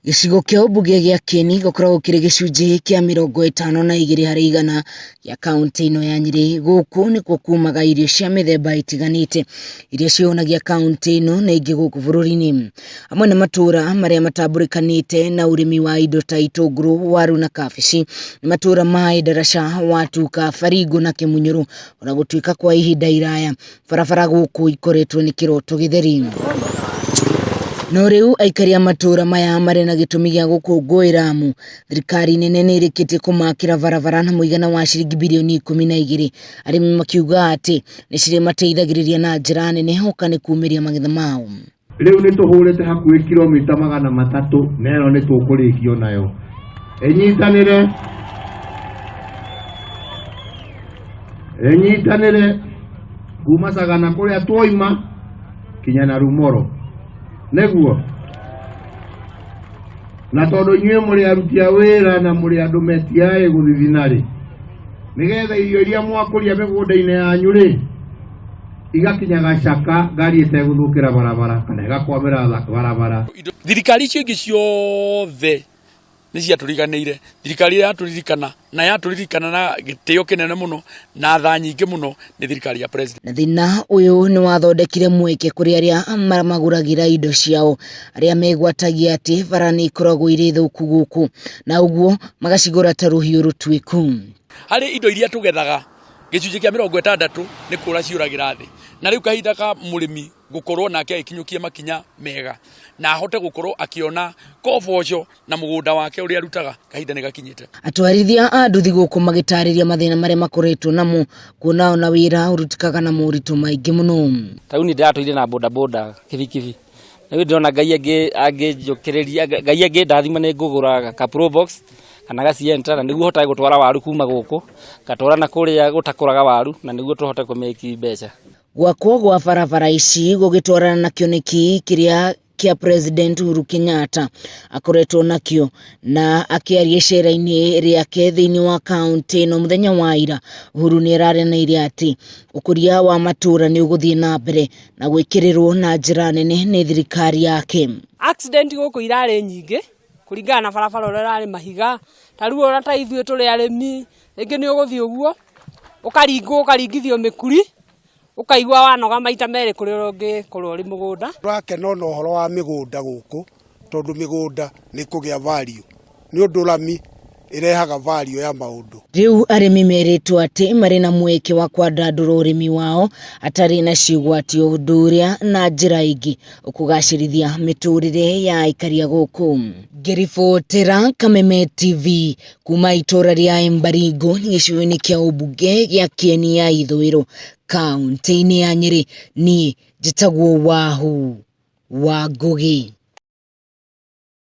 Gĩcigo kĩa ũmbunge gĩa Kieni gũkoragwo kĩrĩ gĩcunjĩ kĩa 52 harĩ igana gĩa kaunti ĩno ya Nyĩrĩ. Gũkũ nĩkuo kumaga irio cia mĩthemba ĩtiganĩte iria cihũnagia kaunti ĩno na ingĩ gũkũ bũrũri-inĩ. Amwe nĩ matũra marĩa matambũrĩkanĩte na ũrĩmi wa indo ta itũngũrũ, waru na kabici. Nĩ matũra ma Endarasha, Watuka, Baringo na Kimunyũrũ. Ona gũtuĩka kwa ihinda iraya barabara gũkũ ikoretwo nĩ kĩroto gĩtheri. No rĩu aikari a matũra maya marĩ na gĩtũmi gĩa gũkũngũĩra amu thirikari nene nĩ ĩrĩkĩtie kũmakĩra barabara na mũigana wa ciringi birioni 12. Arĩmi makiuga atĩ nĩ cirĩmateithagĩrĩria na njĩra nene hoka nĩ kumĩria magetha mao. Rĩu nĩ tũhũrĩte hakuhĩ kilomita 300 na ĩno nĩ tũkũrĩkio nayo. Enyitanĩre kuma Sagana kũrĩa twoima kinya na Rumoro. Neguo na tondũ inyuĩ mũrĩ aruti a wĩra na mũrĩ andũ metiaĩ gũthithinarĩ, nĩgetha irio iria mwakũria mĩgũnda-inĩ yanyu rĩ igakinya Gacaka ngari ĩtegũthũkĩra barabara kana ĩgakwamĩra barabara. Thirikari icio ingĩ ciothe nĩ ciatũriganĩire. Thirikari yatũririkana na yatũririkana na gĩtĩo kĩnene mũno na tha nyingĩ mũno nĩ thirikari ya president. Na thĩna ũyũ nĩ wathondekire mweke kũrĩ arĩa magũragĩra indo ciao, arĩa megwatagia atĩ bara nĩ ikoragwo irĩ thũku gũkũ na ũguo magacigũra ta rũhiũ rũtuĩku. Harĩ indo iria tũgethaga gĩcunjĩ kĩa 60 nĩ kũra ciũragĩra thĩ, na rĩu kahinda ka mũrĩmi gũkorwo nake agĩkinyũkia makinya mega na ahote gũkorwo akiona koboco na mũgũnda wake ũrĩa arutaga kahinda nĩ gakinyĩte. Atwarithia a nduthi gũkũ magĩtarĩria mathĩna marĩa makoretwo namo, kuona ona wĩra ũrutikaga na moritũ maingĩ mũno. Tauni ndiratũire na bodaboda kibikibi, na ndĩrona Ngai angĩnjũkĩrĩria, Ngai angĩndathima nĩ ngũgũra ka Pro Box kana gacienta, na nĩguo hotaga gũtwara waru kuma gũkũ gatwara na kũrĩa gũtakũraga waru, na nĩguo tũhote kũmĩki mbeca. Gwakwo gwa barabara ici gũgĩtwarana na kĩoneki kĩrĩa kĩa President Uhuru Kenyatta akoretwo nakĩo, na akĩaria icera-inĩ rĩake thĩinĩ wa kaunti ĩno mũthenya wa ira. Uhuru nĩ araranĩire atĩ ũkũria wa matũra nĩ ũgũthiĩ na mbere na gwĩkĩrĩrwo na njĩra nene nĩ thirikari yake. Accident gũkũ irarĩ nyingĩ kũringana na barabara ũrĩa ararĩ mahiga. Tarĩu ona ta ithuĩ tũrĩ arĩmi, rĩngĩ nĩ ũgũthiĩ ũguo ũkaringithio mĩkuri ũkaigua wanoga maita merĩ kũrĩ ũrĩa ũngĩkorwo ũrĩ mũgũnda. Tũrakena na ũhoro wa mĩgũnda gũkũ tondũ mĩgũnda nĩ kũgĩa value, nĩ ũndũ ũrami irehaga value ya maũndũ. Rĩu arĩmi merĩtwo atĩ marĩ na mweke wa kwandandũra ũrĩmi wao atarĩ na cigwatio, ũndũ ũrĩa na njĩra ingĩ ũkũgacĩrithia mĩtũrĩre ya aikari a gũkũ. Ngĩribotera Kameme TV kuma itũra rĩa Baringo gĩcigo-inĩ kĩa ũmbunge gĩa Kieni ya ithũĩro kaunti-inĩ ya Nyĩrĩ, niĩ njĩtagwo Wahu wa Ngũgĩ.